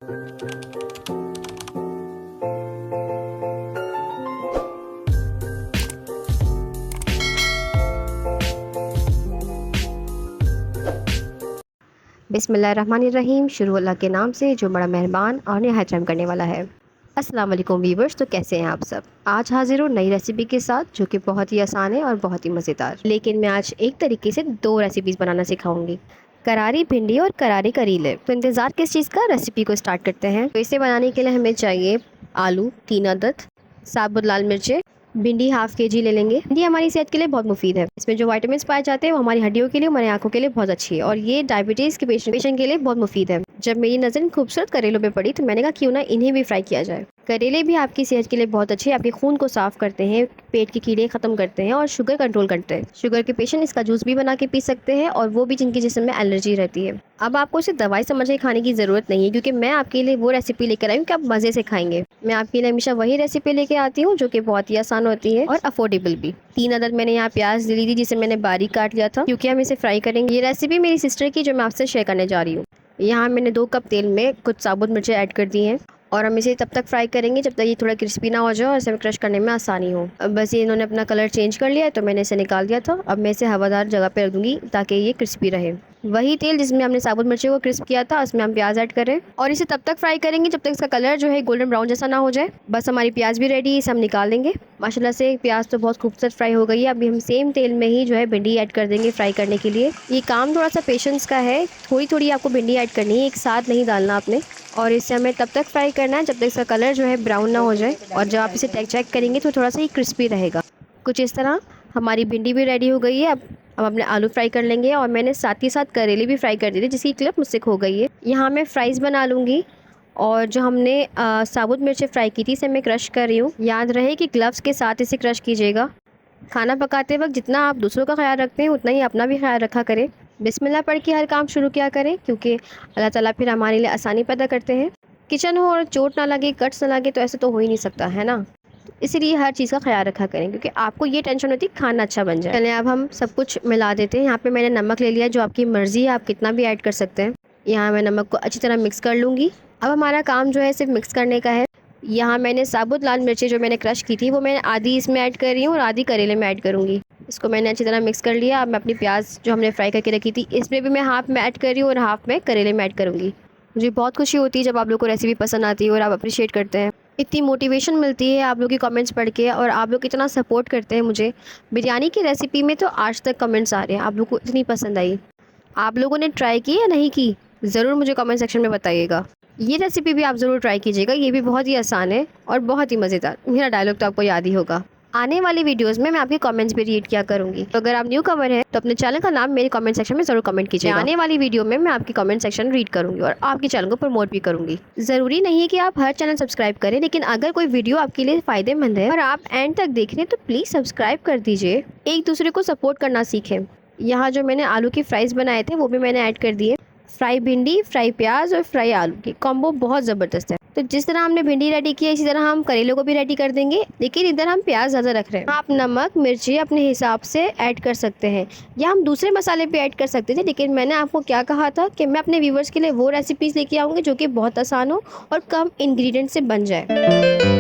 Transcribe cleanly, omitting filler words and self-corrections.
बिस्मिल्लाहिर्रहमानिर्रहीम। शुरू अल्लाह के नाम से जो बड़ा मेहरबान और निहायत रहम करने वाला है। अस्सलाम वालेकुम वीवर्स, तो कैसे हैं आप सब। आज हाजिर हूँ नई रेसिपी के साथ जो कि बहुत ही आसान है और बहुत ही मज़ेदार। लेकिन मैं आज एक तरीके से 2 रेसिपीज़ बनाना सिखाऊंगी, करारी भिंडी और करारी करेले। तो इंतज़ार किस चीज़ का, रेसिपी को स्टार्ट करते हैं। तो इसे बनाने के लिए हमें चाहिए आलू 3 अदद, साबुत लाल मिर्चें, भिंडी हाफ केजी ले लेंगे। भिंडी हमारी सेहत के लिए बहुत मुफीद है। इसमें जो विटामिन पाए जाते हैं वो हमारी हड्डियों के लिए, हमारी आंखों के लिए बहुत अच्छी है और ये डायबिटीज़ के पेशेंट के लिए बहुत मुफीद है। जब मेरी नज़र इन खूबसूरत करेलों पे पड़ी तो मैंने कहा क्यों ना इन्हें भी फ्राई किया जाए। करेले भी आपकी सेहत के लिए बहुत अच्छे, आपके खून को साफ करते हैं, पेट के कीड़े खत्म करते हैं और शुगर कंट्रोल करते हैं। शुगर के पेशेंट इसका जूस भी बना के पी सकते हैं और वो भी जिनके जिस्म में एलर्जी रहती है। अब आपको इसे दवाई समझ के खाने की ज़रूरत नहीं है, क्योंकि मैं आपके लिए वो रेसिपी लेकर आई हूँ कि आप मज़े से खाएंगे। मैं आपके लिए हमेशा वही रेसिपी लेके आती हूँ जो कि बहुत ही आसान होती है और अफोर्डेबल भी। 3 अदद मैंने यहाँ प्याज ली थी जिसे मैंने बारीक काट लिया था, क्योंकि हम इसे फ्राई करेंगे। ये रेसिपी मेरी सिस्टर की जो मैं आपसे शेयर करने जा रही हूँ। यहाँ मैंने 2 कप तेल में कुछ साबुत मिर्चें ऐड कर दी हैं और हम इसे तब तक फ्राई करेंगे जब तक ये थोड़ा क्रिस्पी ना हो जाए और इसे क्रश करने में आसानी हो। अब बस ये इन्होंने अपना कलर चेंज कर लिया है तो मैंने इसे निकाल दिया था। अब मैं इसे हवादार जगह पे रख दूंगी ताकि ये क्रिस्पी रहे। वही तेल जिसमें हमने साबुत मिर्चें को क्रिस्प किया था उसमें हम प्याज ऐड करें और इसे तब तक फ्राई करेंगे जब तक इसका कलर जो है गोल्डन ब्राउन जैसा ना हो जाए। बस हमारी प्याज भी रेडी है, इसे हम निकाल लेंगे। माशाल्लाह से प्याज तो बहुत खूबसूरत फ्राई हो गई है। अभी हम सेम तेल में ही जो है भिंडी ऐड कर देंगे फ्राई करने के लिए। ये काम थोड़ा सा पेशेंस का है, थोड़ी थोड़ी आपको भिंडी ऐड करनी है, एक साथ नहीं डालना आपने। और इसे हमें तब तक फ्राई करना है जब तक इसका कलर जो है ब्राउन ना हो जाए और जब आप इसे चेक करेंगे तो थोड़ा सा ही क्रिस्पी रहेगा। कुछ इस तरह हमारी भिंडी भी रेडी हो गई है। अब अपने आलू फ्राई कर लेंगे और मैंने साथ ही साथ करेले भी फ्राई कर दिए थे जिसकी क्लिप मुझसे खो गई है। यहाँ मैं फ्राइज़ बना लूँगी और जो हमने साबुत मिर्चें फ्राई की थी इसे मैं क्रश कर रही हूँ। याद रहे कि ग्लव्स के साथ इसे क्रश कीजिएगा। खाना पकाते वक्त जितना आप दूसरों का ख्याल रखते हैं उतना ही अपना भी ख्याल रखा करें। बिस्मिल्लाह पढ़ के हर काम शुरू किया करें, क्योंकि अल्लाह ताला फिर हमारे लिए आसानी पैदा करते हैं। किचन हो और चोट ना लगे, कट्स ना लगे तो ऐसे तो हो ही नहीं सकता है ना। इसीलिए हर चीज़ का ख्याल रखा करें, क्योंकि आपको ये टेंशन होती है खाना अच्छा बन जाए। चलें अब हम सब कुछ मिला देते हैं। यहाँ पे मैंने नमक ले लिया, जो आपकी मर्ज़ी है आप कितना भी ऐड कर सकते हैं। यहाँ मैं नमक को अच्छी तरह मिक्स कर लूँगी। अब हमारा काम जो है सिर्फ मिक्स करने का है। यहाँ मैंने साबुत लाल मिर्चें जो मैंने क्रश की थी वो मैंने आधी इसमें ऐड कर रही हूँ और आधी करेले में ऐड करूँगी। इसको मैंने अच्छी तरह मिक्स कर लिया। अब मैं अपनी प्याज जो हमने फ्राई करके रखी थी इसमें भी मैं हाफ़ में ऐड कर रही हूँ और हाफ़ में करेले में ऐड करूँगी। मुझे बहुत खुशी होती है जब आप लोग को रेसिपी पसंद आती है और आप अप्रिशिएट करते हैं। इतनी मोटिवेशन मिलती है आप लोग की कमेंट्स पढ़ के, और आप लोग इतना सपोर्ट करते हैं मुझे। बिरयानी की रेसिपी में तो आज तक कमेंट्स आ रहे हैं आप लोग को इतनी पसंद आई। आप लोगों ने ट्राई की या नहीं की ज़रूर मुझे कमेंट सेक्शन में बताइएगा। ये रेसिपी भी आप ज़रूर ट्राई कीजिएगा, ये भी बहुत ही आसान है और बहुत ही मज़ेदार। मेरा डायलॉग तो आपको याद ही होगा। आने वाली वीडियोस में मैं आपके कमेंट्स भी रीड किया करूंगी। तो अगर आप न्यू कवर हैं तो अपने चैनल का नाम मेरे कमेंट सेक्शन में ज़रूर कमेंट कीजिए। आने वाली वीडियो में मैं आपकी कमेंट सेक्शन रीड करूंगी और आपके चैनल को प्रमोट भी करूंगी। ज़रूरी नहीं है कि आप हर चैनल सब्सक्राइब करें, लेकिन अगर कोई वीडियो आपके लिए फ़ायदेमंद है और आप एंड तक देख रहे हैं तो प्लीज़ सब्सक्राइब कर दीजिए। एक दूसरे को सपोर्ट करना सीखें। यहाँ जो मैंने आलू की फ्राइज़ बनाए थे वो भी मैंने ऐड कर दिए। फ्राई भिंडी, फ्राई प्याज और फ्राई आलू की कॉम्बो बहुत ज़बरदस्त है। तो जिस तरह हमने भिंडी रेडी किया इसी तरह हम करेलों को भी रेडी कर देंगे, लेकिन इधर हम प्याज ज़्यादा रख रहे हैं। आप नमक मिर्ची अपने हिसाब से ऐड कर सकते हैं या हम दूसरे मसाले भी ऐड कर सकते थे, लेकिन मैंने आपको क्या कहा था कि मैं अपने व्यूवर्स के लिए वो रेसिपीज़ लेके आऊँगी जो कि बहुत आसान हो और कम इंग्रेडिएंट से बन जाए।